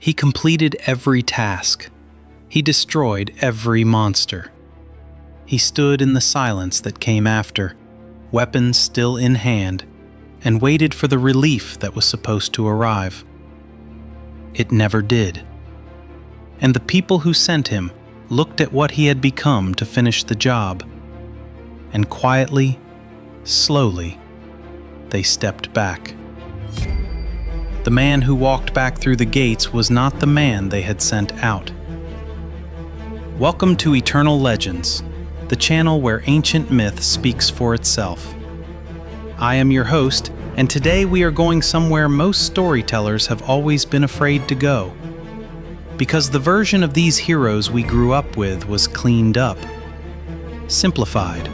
He completed every task. He destroyed every monster. He stood in the silence that came after, weapons still in hand, and waited for the relief that was supposed to arrive. It never did. And the people who sent him looked at what he had become to finish the job, and quietly, slowly, they stepped back. The man who walked back through the gates was not the man they had sent out. Welcome to Eternal Legends, the channel where ancient myth speaks for itself. I am your host, and today we are going somewhere most storytellers have always been afraid to go. Because the version of these heroes we grew up with was cleaned up, simplified.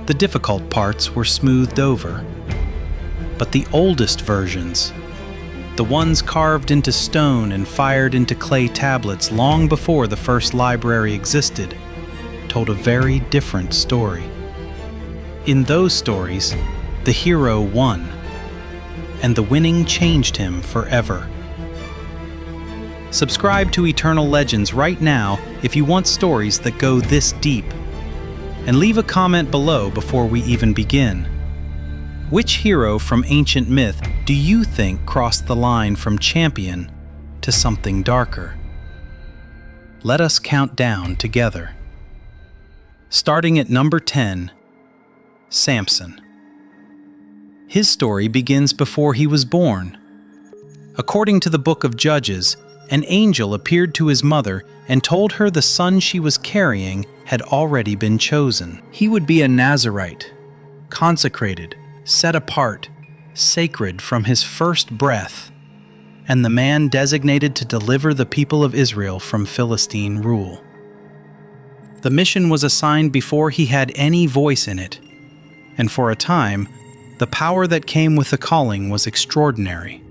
The difficult parts were smoothed over. But the oldest versions, the ones carved into stone and fired into clay tablets long before the first library existed, told a very different story. In those stories, the hero won, and the winning changed him forever. Subscribe to Eternal Legends right now if you want stories that go this deep, and leave a comment below before we even begin. Which hero from ancient myth do you think crossed the line from champion to something darker? Let us count down together. Starting at number 10, Samson. His story begins before he was born. According to the book of Judges, an angel appeared to his mother and told her the son she was carrying had already been chosen. He would be a Nazarite, consecrated, set apart, sacred from his first breath, and the man designated to deliver the people of Israel from Philistine rule. The mission was assigned before he had any voice in it, and for a time, the power that came with the calling was extraordinary.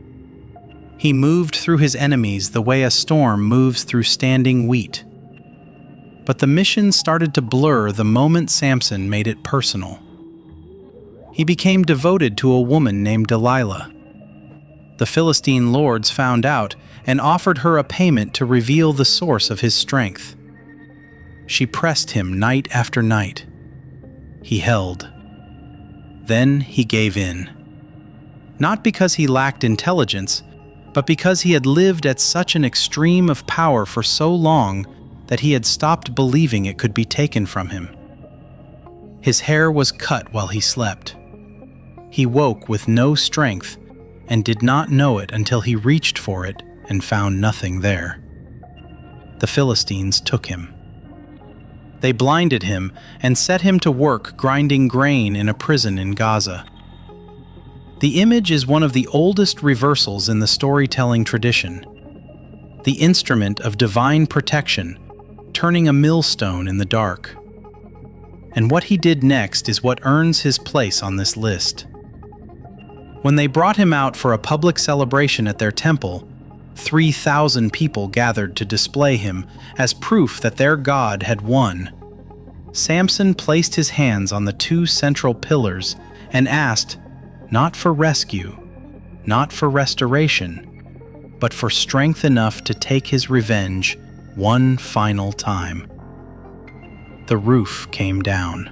He moved through his enemies the way a storm moves through standing wheat. But the mission started to blur the moment Samson made it personal. He became devoted to a woman named Delilah. The Philistine lords found out and offered her a payment to reveal the source of his strength. She pressed him night after night. He held. Then he gave in. Not because he lacked intelligence, but because he had lived at such an extreme of power for so long that he had stopped believing it could be taken from him. His hair was cut while he slept. He woke with no strength and did not know it until he reached for it and found nothing there. The Philistines took him. They blinded him and set him to work grinding grain in a prison in Gaza. The image is one of the oldest reversals in the storytelling tradition, the instrument of divine protection, turning a millstone in the dark. And what he did next is what earns his place on this list. When they brought him out for a public celebration at their temple, 3,000 people gathered to display him as proof that their god had won. Samson placed his hands on the two central pillars and asked, not for rescue, not for restoration, but for strength enough to take his revenge one final time. The roof came down.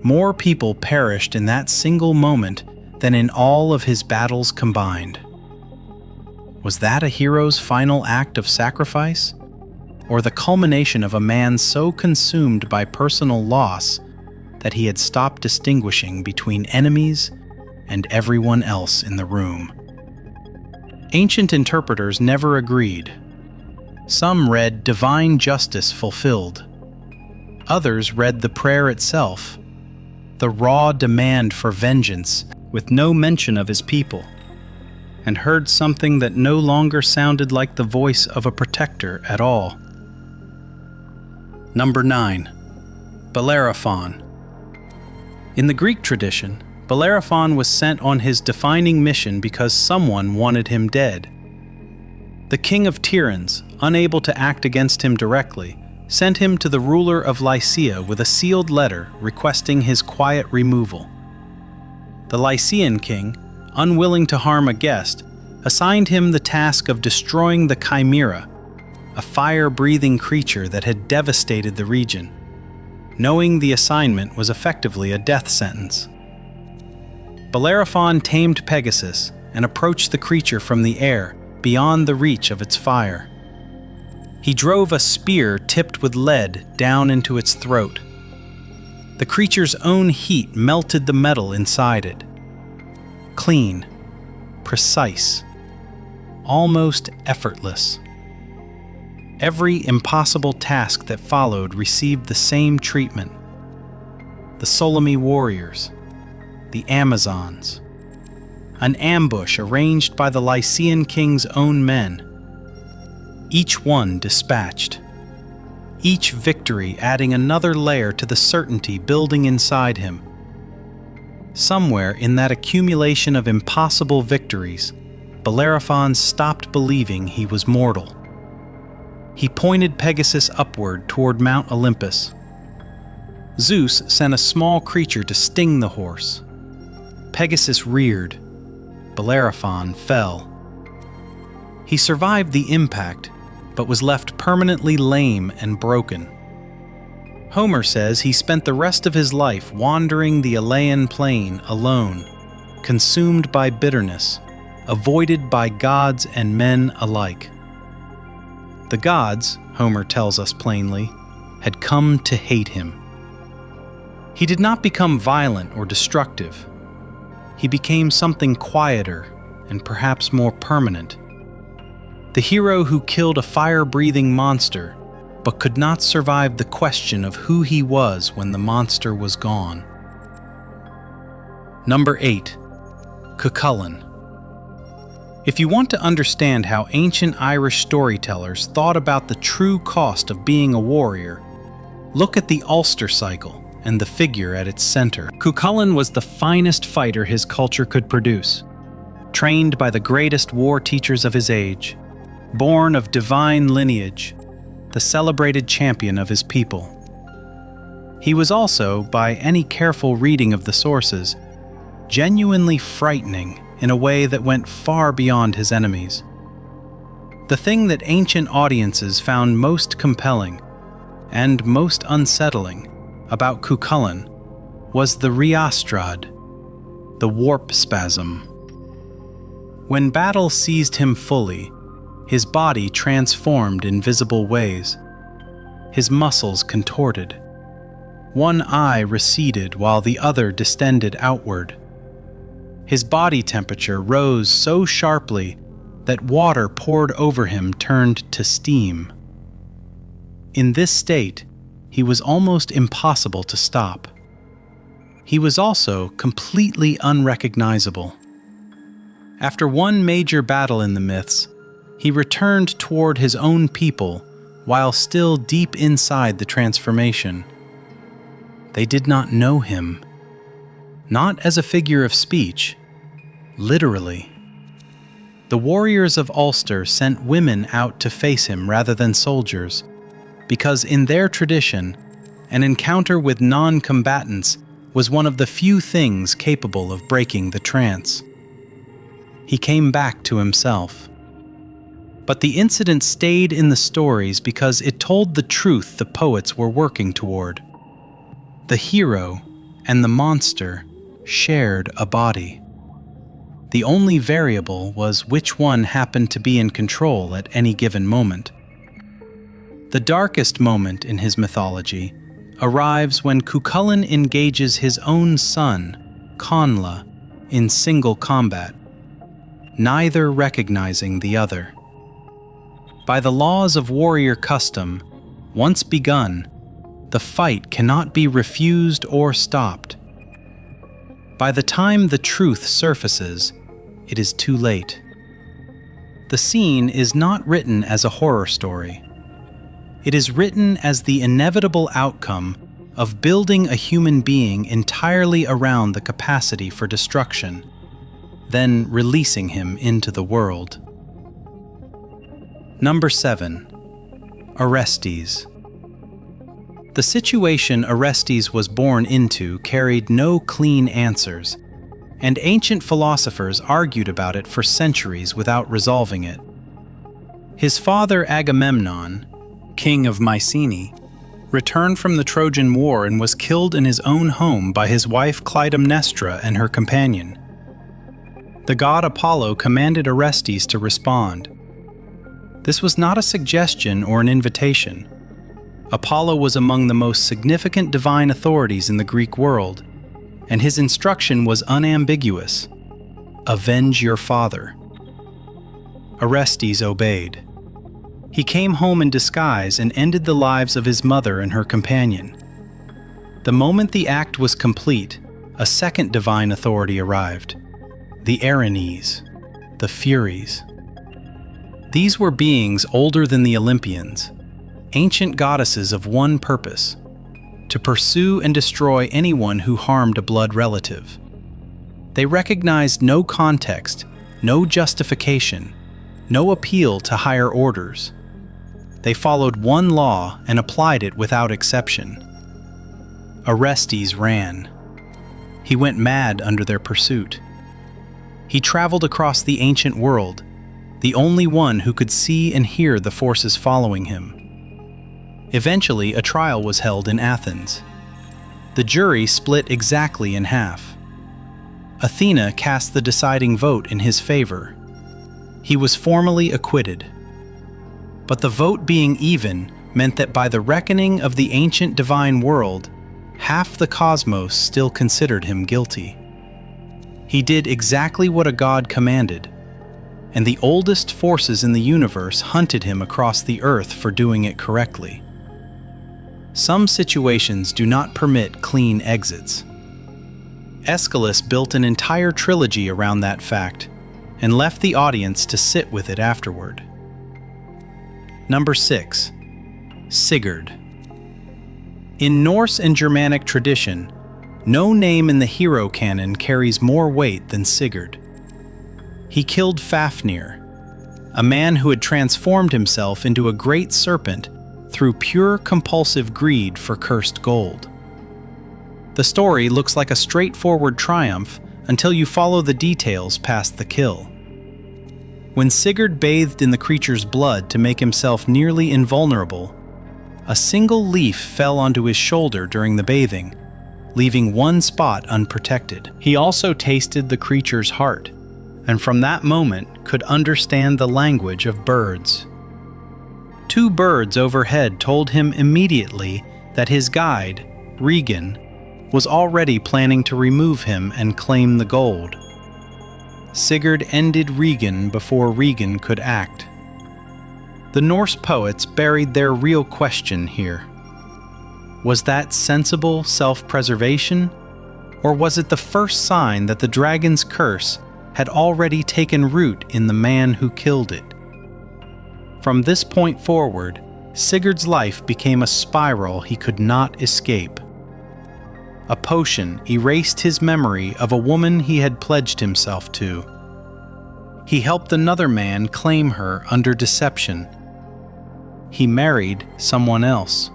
More people perished in that single moment than in all of his battles combined. Was that a hero's final act of sacrifice? Or the culmination of a man so consumed by personal loss that he had stopped distinguishing between enemies and everyone else in the room? Ancient interpreters never agreed. Some read divine justice fulfilled. Others read the prayer itself, the raw demand for vengeance with no mention of his people, and heard something that no longer sounded like the voice of a protector at all. Number 9. Bellerophon. In the Greek tradition, Bellerophon was sent on his defining mission because someone wanted him dead. The king of Tyrants, unable to act against him directly, sent him to the ruler of Lycia with a sealed letter requesting his quiet removal. The Lycian king, unwilling to harm a guest, assigned him the task of destroying the Chimera, a fire-breathing creature that had devastated the region. Knowing the assignment was effectively a death sentence. Bellerophon tamed Pegasus and approached the creature from the air, beyond the reach of its fire. He drove a spear tipped with lead down into its throat. The creature's own heat melted the metal inside it. Clean, precise, almost effortless. Every impossible task that followed received the same treatment. The Solomai warriors, the Amazons, an ambush arranged by the Lycian king's own men. Each one dispatched, each victory adding another layer to the certainty building inside him. Somewhere in that accumulation of impossible victories, Bellerophon stopped believing he was mortal. He pointed Pegasus upward toward Mount Olympus. Zeus sent a small creature to sting the horse. Pegasus reared. Bellerophon fell. He survived the impact, but was left permanently lame and broken. Homer says he spent the rest of his life wandering the Elaean plain alone, consumed by bitterness, avoided by gods and men alike. The gods, Homer tells us plainly, had come to hate him. He did not become violent or destructive. He became something quieter and perhaps more permanent. The hero who killed a fire-breathing monster, but could not survive the question of who he was when the monster was gone. Number 8. Cuchulainn. If you want to understand how ancient Irish storytellers thought about the true cost of being a warrior, look at the Ulster cycle and the figure at its center. Cuchulainn was the finest fighter his culture could produce, trained by the greatest war teachers of his age, born of divine lineage, the celebrated champion of his people. He was also, by any careful reading of the sources, genuinely frightening in a way that went far beyond his enemies. The thing that ancient audiences found most compelling and most unsettling about Cuchulainn was the riastrad, the warp spasm. When battle seized him fully, his body transformed in visible ways. His muscles contorted. One eye receded while the other distended outward. His body temperature rose so sharply that water poured over him turned to steam. In this state, he was almost impossible to stop. He was also completely unrecognizable. After one major battle in the myths, he returned toward his own people while still deep inside the transformation. They did not know him, not as a figure of speech, literally. The warriors of Ulster sent women out to face him rather than soldiers, because in their tradition, an encounter with non-combatants was one of the few things capable of breaking the trance. He came back to himself. But the incident stayed in the stories because it told the truth the poets were working toward. The hero and the monster shared a body. The only variable was which one happened to be in control at any given moment. The darkest moment in his mythology arrives when Cuchulainn engages his own son, Connla, in single combat, neither recognizing the other. By the laws of warrior custom, once begun, the fight cannot be refused or stopped. By the time the truth surfaces, it is too late. The scene is not written as a horror story. It is written as the inevitable outcome of building a human being entirely around the capacity for destruction, then releasing him into the world. Number 7. Orestes. The situation Orestes was born into carried no clean answers, and ancient philosophers argued about it for centuries without resolving it. His father Agamemnon, king of Mycenae, returned from the Trojan War and was killed in his own home by his wife Clytemnestra and her companion. The god Apollo commanded Orestes to respond. This was not a suggestion or an invitation. Apollo was among the most significant divine authorities in the Greek world, and his instruction was unambiguous: avenge your father. Orestes obeyed. He came home in disguise and ended the lives of his mother and her companion. The moment the act was complete, a second divine authority arrived: the Erinyes, the Furies. These were beings older than the Olympians, ancient goddesses of one purpose: to pursue and destroy anyone who harmed a blood relative. They recognized no context, no justification, no appeal to higher orders. They followed one law and applied it without exception. Orestes ran. He went mad under their pursuit. He traveled across the ancient world, the only one who could see and hear the forces following him. Eventually, a trial was held in Athens. The jury split exactly in half. Athena cast the deciding vote in his favor. He was formally acquitted. But the vote being even meant that by the reckoning of the ancient divine world, half the cosmos still considered him guilty. He did exactly what a god commanded, and the oldest forces in the universe hunted him across the earth for doing it correctly. Some situations do not permit clean exits. Aeschylus built an entire trilogy around that fact and left the audience to sit with it afterward. Number 6. Sigurd. In Norse and Germanic tradition, no name in the hero canon carries more weight than Sigurd. He killed Fafnir, a man who had transformed himself into a great serpent through pure compulsive greed for cursed gold. The story looks like a straightforward triumph until you follow the details past the kill. When Sigurd bathed in the creature's blood to make himself nearly invulnerable, a single leaf fell onto his shoulder during the bathing, leaving one spot unprotected. He also tasted the creature's heart, and from that moment could understand the language of birds. 2 birds overhead told him immediately that his guide, Regan, was already planning to remove him and claim the gold. Sigurd ended Regan before Regan could act. The Norse poets buried their real question here. Was that sensible self-preservation, or was it the first sign that the dragon's curse had already taken root in the man who killed it? From this point forward, Sigurd's life became a spiral he could not escape. A potion erased his memory of a woman he had pledged himself to. He helped another man claim her under deception. He married someone else.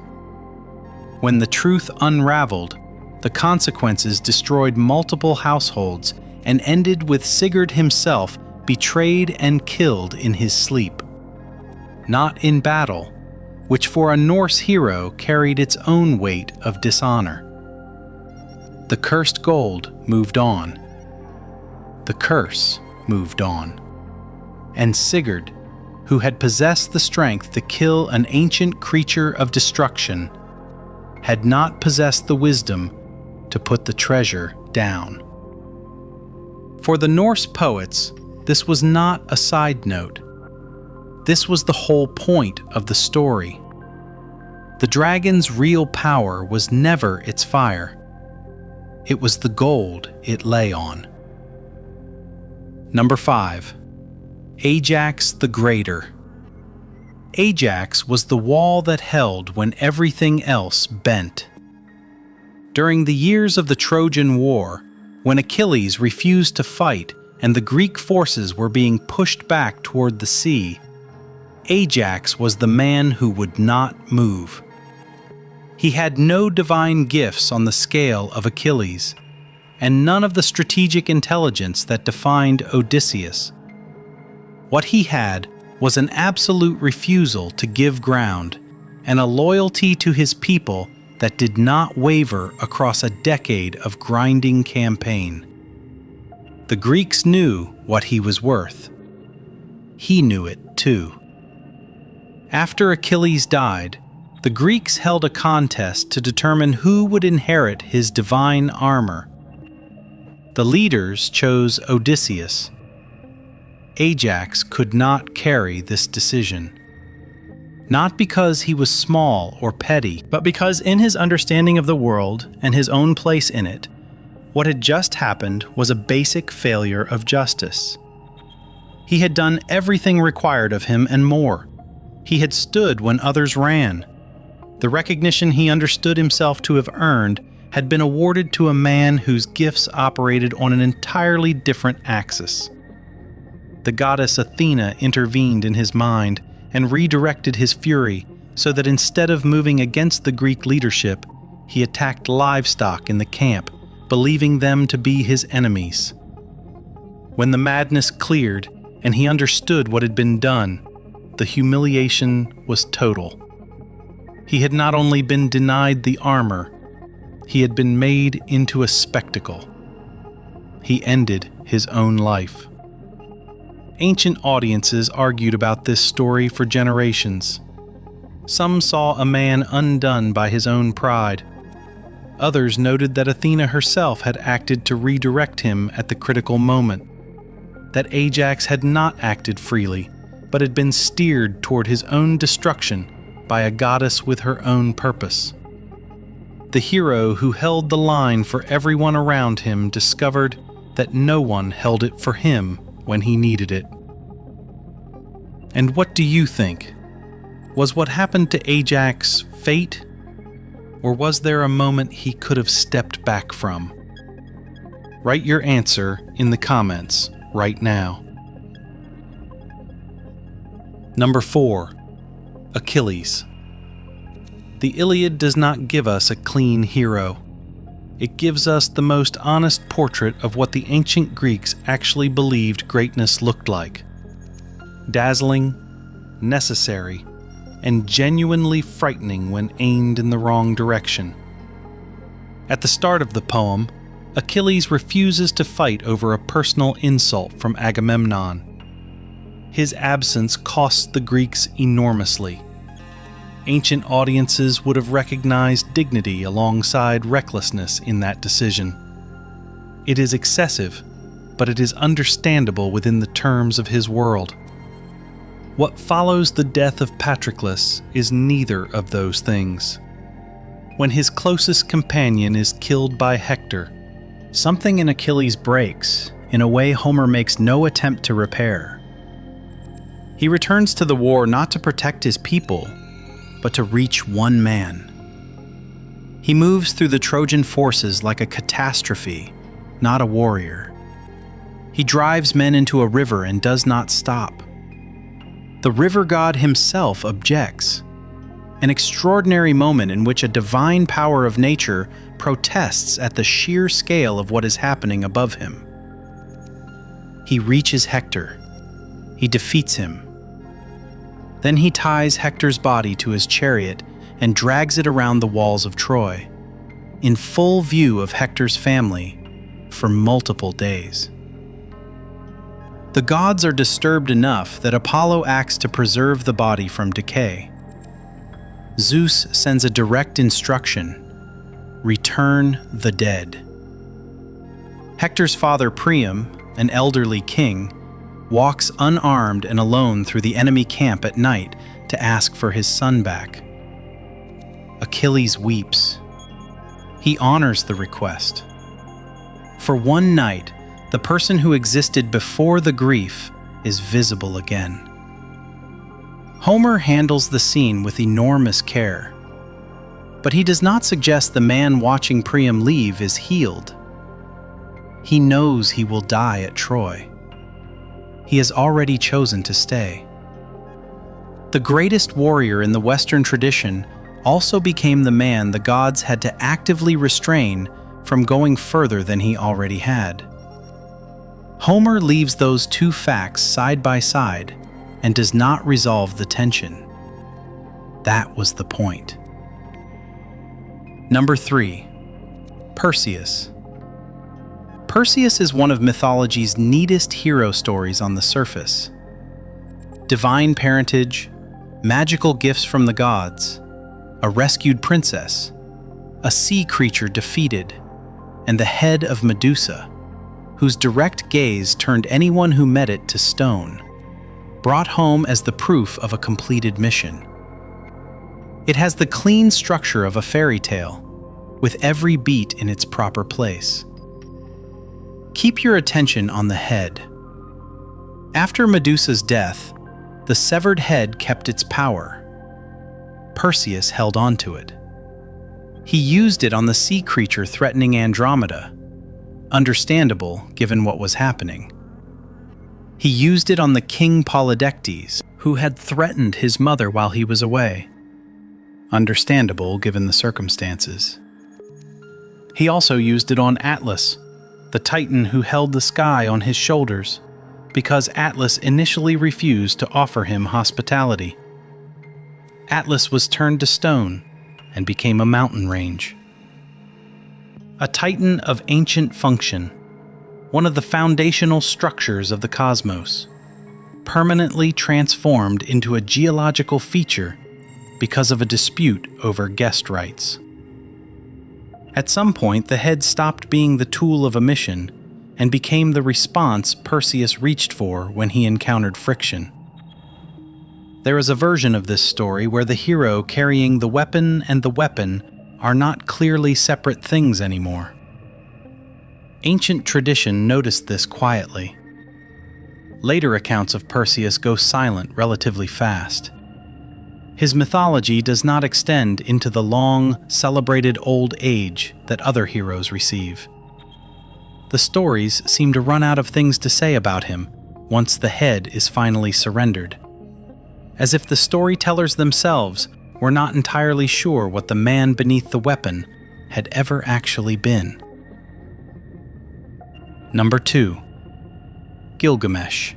When the truth unraveled, the consequences destroyed multiple households and ended with Sigurd himself betrayed and killed in his sleep. Not in battle, which for a Norse hero carried its own weight of dishonor. The cursed gold moved on. The curse moved on. And Sigurd, who had possessed the strength to kill an ancient creature of destruction, had not possessed the wisdom to put the treasure down. For the Norse poets, this was not a side note. This was the whole point of the story. The dragon's real power was never its fire. It was the gold it lay on. Number 5. Ajax the Greater. Ajax was the wall that held when everything else bent. During the years of the Trojan War, when Achilles refused to fight and the Greek forces were being pushed back toward the sea, Ajax was the man who would not move. He had no divine gifts on the scale of Achilles, and none of the strategic intelligence that defined Odysseus. What he had was an absolute refusal to give ground and a loyalty to his people that did not waver across a decade of grinding campaign. The Greeks knew what he was worth. He knew it too. After Achilles died, the Greeks held a contest to determine who would inherit his divine armor. The leaders chose Odysseus. Ajax could not carry this decision. Not because he was small or petty, but because in his understanding of the world and his own place in it, what had just happened was a basic failure of justice. He had done everything required of him and more. He had stood when others ran. The recognition he understood himself to have earned had been awarded to a man whose gifts operated on an entirely different axis. The goddess Athena intervened in his mind and redirected his fury so that instead of moving against the Greek leadership, he attacked livestock in the camp, believing them to be his enemies. When the madness cleared and he understood what had been done, the humiliation was total. He had not only been denied the armor, he had been made into a spectacle. He ended his own life. Ancient audiences argued about this story for generations. Some saw a man undone by his own pride. Others noted that Athena herself had acted to redirect him at the critical moment, that Ajax had not acted freely, but had been steered toward his own destruction by a goddess with her own purpose. The hero who held the line for everyone around him discovered that no one held it for him when he needed it. And what do you think? Was what happened to Ajax fate? Or was there a moment he could have stepped back from? Write your answer in the comments right now. Number 4. Achilles. The Iliad does not give us a clean hero. It gives us the most honest portrait of what the ancient Greeks actually believed greatness looked like. Dazzling, necessary, and genuinely frightening when aimed in the wrong direction. At the start of the poem, Achilles refuses to fight over a personal insult from Agamemnon. His absence costs the Greeks enormously. Ancient audiences would have recognized dignity alongside recklessness in that decision. It is excessive, but it is understandable within the terms of his world. What follows the death of Patroclus is neither of those things. When his closest companion is killed by Hector, something in Achilles breaks in a way Homer makes no attempt to repair. He returns to the war not to protect his people, but to reach one man. He moves through the Trojan forces like a catastrophe, not a warrior. He drives men into a river and does not stop. The river god himself objects, an extraordinary moment in which a divine power of nature protests at the sheer scale of what is happening above him. He reaches Hector. He defeats him. Then he ties Hector's body to his chariot and drags it around the walls of Troy, in full view of Hector's family, for multiple days. The gods are disturbed enough that Apollo acts to preserve the body from decay. Zeus sends a direct instruction: return the dead. Hector's father Priam, an elderly king, walks unarmed and alone through the enemy camp at night to ask for his son back. Achilles weeps. He honors the request. For one night, the person who existed before the grief is visible again. Homer handles the scene with enormous care, but he does not suggest the man watching Priam leave is healed. He knows he will die at Troy. He has already chosen to stay. The greatest warrior in the Western tradition also became the man the gods had to actively restrain from going further than he already had. Homer leaves those two facts side by side and does not resolve the tension. That was the point. Number 3. Perseus. Perseus is one of mythology's neatest hero stories on the surface. Divine parentage, magical gifts from the gods, a rescued princess, a sea creature defeated, and the head of Medusa, whose direct gaze turned anyone who met it to stone, brought home as the proof of a completed mission. It has the clean structure of a fairy tale, with every beat in its proper place. Keep your attention on the head. After Medusa's death, the severed head kept its power. Perseus held on to it. He used it on the sea creature threatening Andromeda, understandable given what was happening. He used it on the king Polydectes, who had threatened his mother while he was away, understandable given the circumstances. He also used it on Atlas, the titan who held the sky on his shoulders, because Atlas initially refused to offer him hospitality. Atlas was turned to stone and became a mountain range. A titan of ancient function, one of the foundational structures of the cosmos, permanently transformed into a geological feature because of a dispute over guest rights. At some point, the head stopped being the tool of a mission and became the response Perseus reached for when he encountered friction. There is a version of this story where the hero carrying the weapon and the weapon are not clearly separate things anymore. Ancient tradition noticed this quietly. Later accounts of Perseus go silent relatively fast. His mythology does not extend into the long, celebrated old age that other heroes receive. The stories seem to run out of things to say about him once the head is finally surrendered, as if the storytellers themselves were not entirely sure what the man beneath the weapon had ever actually been. Number 2. Gilgamesh.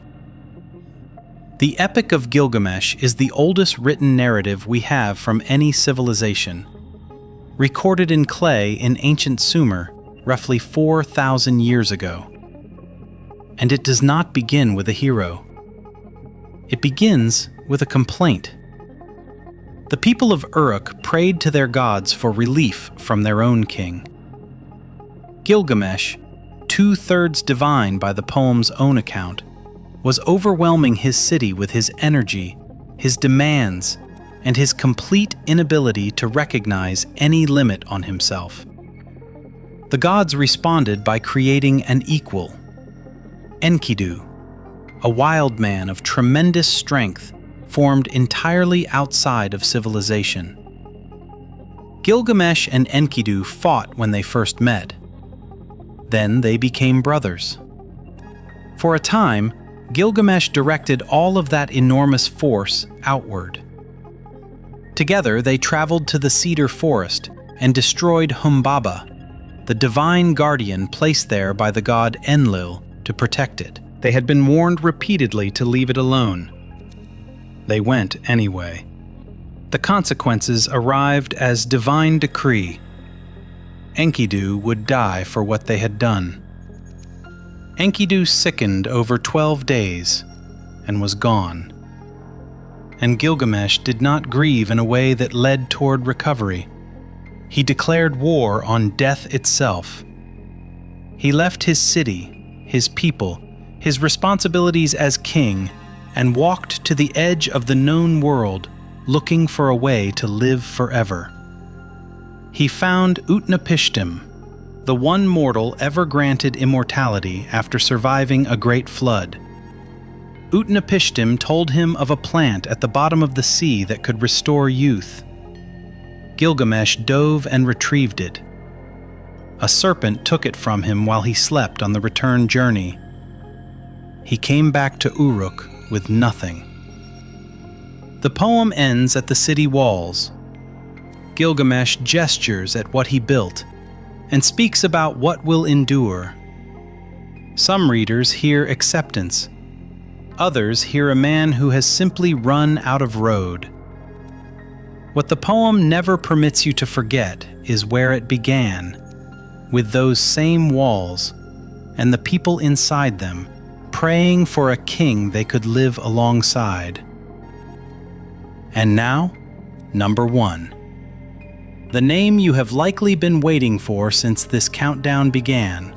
The Epic of Gilgamesh is the oldest written narrative we have from any civilization, recorded in clay in ancient Sumer roughly 4,000 years ago. And it does not begin with a hero. It begins with a complaint. The people of Uruk prayed to their gods for relief from their own king. Gilgamesh, 2/3 divine by the poem's own account, was overwhelming his city with his energy, his demands, and his complete inability to recognize any limit on himself. The gods responded by creating an equal, Enkidu, a wild man of tremendous strength formed entirely outside of civilization. Gilgamesh and Enkidu fought when they first met. Then they became brothers. For a time, Gilgamesh directed all of that enormous force outward. Together, they traveled to the cedar forest and destroyed Humbaba, the divine guardian placed there by the god Enlil to protect it. They had been warned repeatedly to leave it alone. They went anyway. The consequences arrived as divine decree. Enkidu would die for what they had done. Enkidu sickened over 12 days and was gone. And Gilgamesh did not grieve in a way that led toward recovery. He declared war on death itself. He left his city, his people, his responsibilities as king, and walked to the edge of the known world, looking for a way to live forever. He found Utnapishtim, the one mortal ever granted immortality after surviving a great flood. Utnapishtim told him of a plant at the bottom of the sea that could restore youth. Gilgamesh dove and retrieved it. A serpent took it from him while he slept on the return journey. He came back to Uruk with nothing. The poem ends at the city walls. Gilgamesh gestures at what he built, and speaks about what will endure. Some readers hear acceptance. Others hear a man who has simply run out of road. What the poem never permits you to forget is where it began, with those same walls and the people inside them, praying for a king they could live alongside. And now, number 1. The name you have likely been waiting for since this countdown began.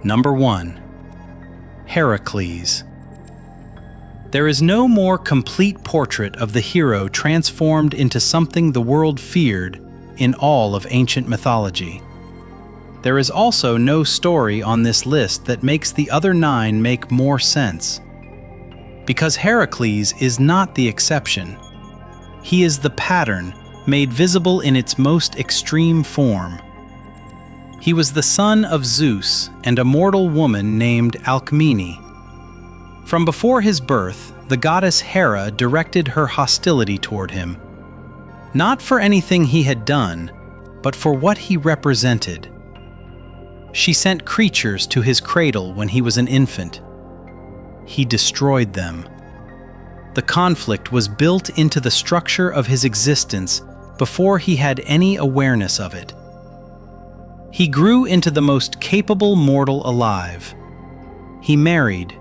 Number 1. Heracles. There is no more complete portrait of the hero transformed into something the world feared in all of ancient mythology. There is also no story on this list that makes the other 9 make more sense. Because Heracles is not the exception. He is the pattern made visible in its most extreme form. He was the son of Zeus and a mortal woman named Alcmene. From before his birth, the goddess Hera directed her hostility toward him, not for anything he had done, but for what he represented. She sent creatures to his cradle when he was an infant. He destroyed them. The conflict was built into the structure of his existence before he had any awareness of it. He grew into the most capable mortal alive. He married.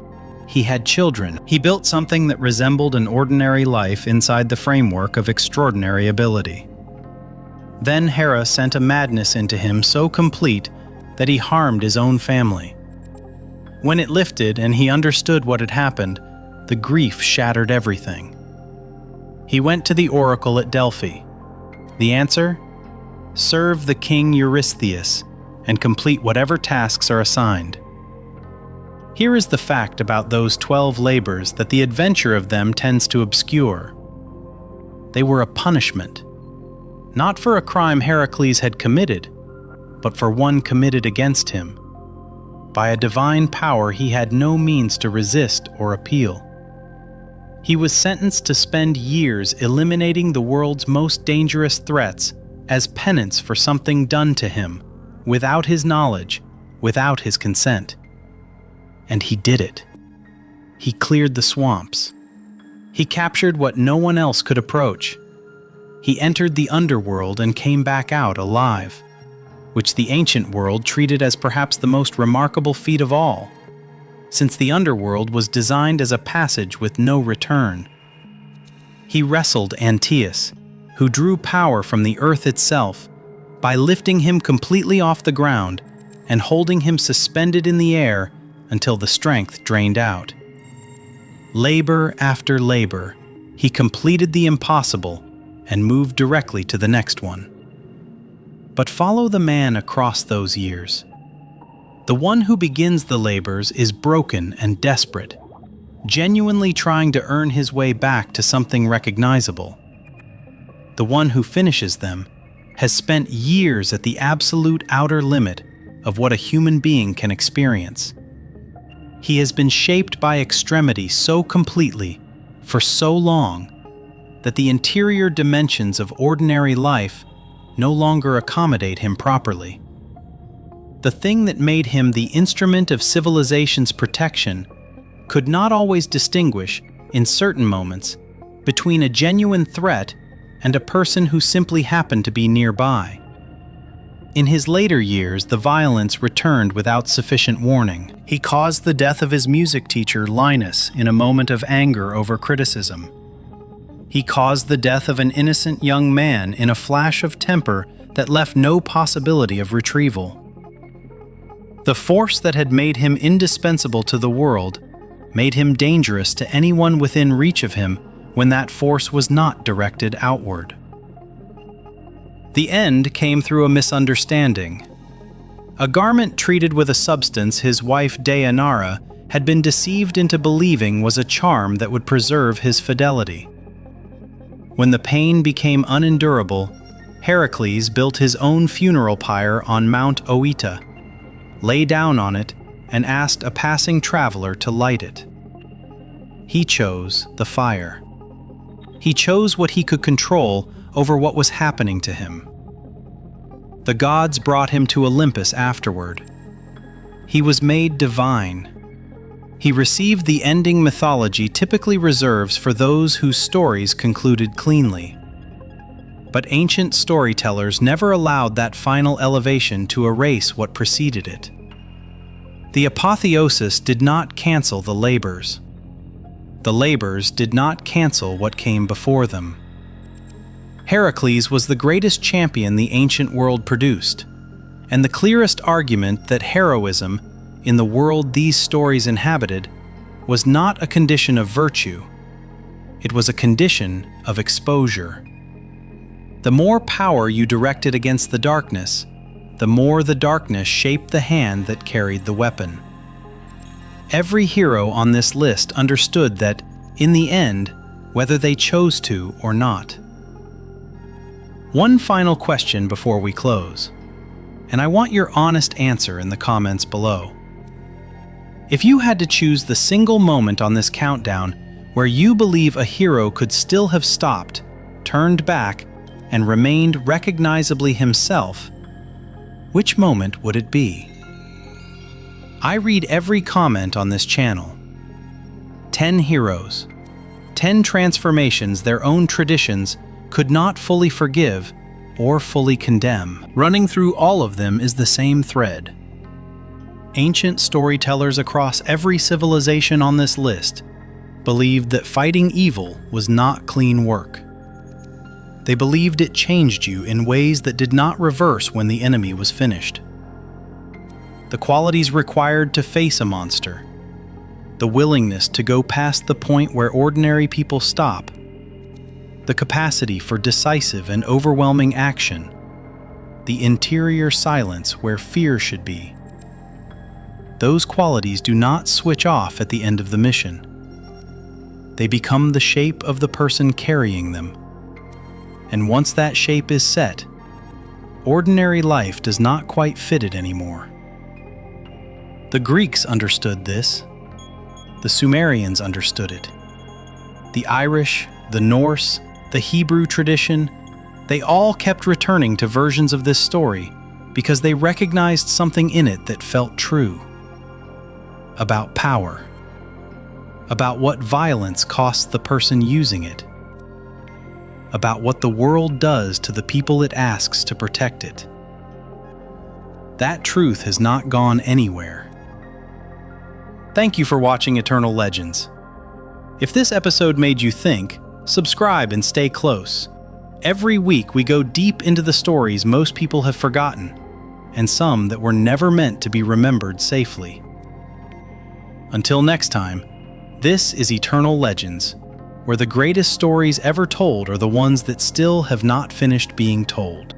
He had children. He built something that resembled an ordinary life inside the framework of extraordinary ability. Then Hera sent a madness into him so complete that he harmed his own family. When it lifted and he understood what had happened, the grief shattered everything. He went to the oracle at Delphi. The answer? Serve the king Eurystheus and complete whatever tasks are assigned. Here is the fact about those 12 labors that the adventure of them tends to obscure. They were a punishment, not for a crime Heracles had committed, but for one committed against him. By a divine power he had no means to resist or appeal. He was sentenced to spend years eliminating the world's most dangerous threats as penance for something done to him, without his knowledge, without his consent. And he did it. He cleared the swamps. He captured what no one else could approach. He entered the underworld and came back out alive, which the ancient world treated as perhaps the most remarkable feat of all, since the underworld was designed as a passage with no return. He wrestled Antaeus, who drew power from the earth itself, by lifting him completely off the ground and holding him suspended in the air until the strength drained out. Labor after labor, he completed the impossible and moved directly to the next one. But follow the man across those years. The one who begins the labors is broken and desperate, genuinely trying to earn his way back to something recognizable. The one who finishes them has spent years at the absolute outer limit of what a human being can experience. He has been shaped by extremity so completely, for so long, that the interior dimensions of ordinary life no longer accommodate him properly. The thing that made him the instrument of civilization's protection could not always distinguish, in certain moments, between a genuine threat and a person who simply happened to be nearby. In his later years, the violence returned without sufficient warning. He caused the death of his music teacher, Linus, in a moment of anger over criticism. He caused the death of an innocent young man in a flash of temper that left no possibility of retrieval. The force that had made him indispensable to the world made him dangerous to anyone within reach of him when that force was not directed outward. The end came through a misunderstanding. A garment treated with a substance his wife Deianira had been deceived into believing was a charm that would preserve his fidelity. When the pain became unendurable, Heracles built his own funeral pyre on Mount Oeta, lay down on it, and asked a passing traveler to light it. He chose the fire. He chose what he could control over what was happening to him. The gods brought him to Olympus afterward. He was made divine. He received the ending mythology typically reserves for those whose stories concluded cleanly. But ancient storytellers never allowed that final elevation to erase what preceded it. The apotheosis did not cancel the labors. The labors did not cancel what came before them. Heracles was the greatest champion the ancient world produced, and the clearest argument that heroism, in the world these stories inhabited, was not a condition of virtue. It was a condition of exposure. The more power you directed against the darkness, the more the darkness shaped the hand that carried the weapon. Every hero on this list understood that, in the end, whether they chose to or not. One final question before we close, and I want your honest answer in the comments below. If you had to choose the single moment on this countdown where you believe a hero could still have stopped, turned back, and remained recognizably himself, which moment would it be? I read every comment on this channel. 10 heroes, 10 transformations their own traditions could not fully forgive or fully condemn. Running through all of them is the same thread. Ancient storytellers across every civilization on this list believed that fighting evil was not clean work. They believed it changed you in ways that did not reverse when the enemy was finished. The qualities required to face a monster, the willingness to go past the point where ordinary people stop, the capacity for decisive and overwhelming action, the interior silence where fear should be. Those qualities do not switch off at the end of the mission. They become the shape of the person carrying them. And once that shape is set, ordinary life does not quite fit it anymore. The Greeks understood this. The Sumerians understood it. The Irish, the Norse, the Hebrew tradition, they all kept returning to versions of this story because they recognized something in it that felt true. About power. About what violence costs the person using it. About what the world does to the people it asks to protect it. That truth has not gone anywhere. Thank you for watching Eternal Legends. If this episode made you think, subscribe and stay close. Every week we go deep into the stories most people have forgotten, and some that were never meant to be remembered safely. Until next time, this is Eternal Legends, where the greatest stories ever told are the ones that still have not finished being told.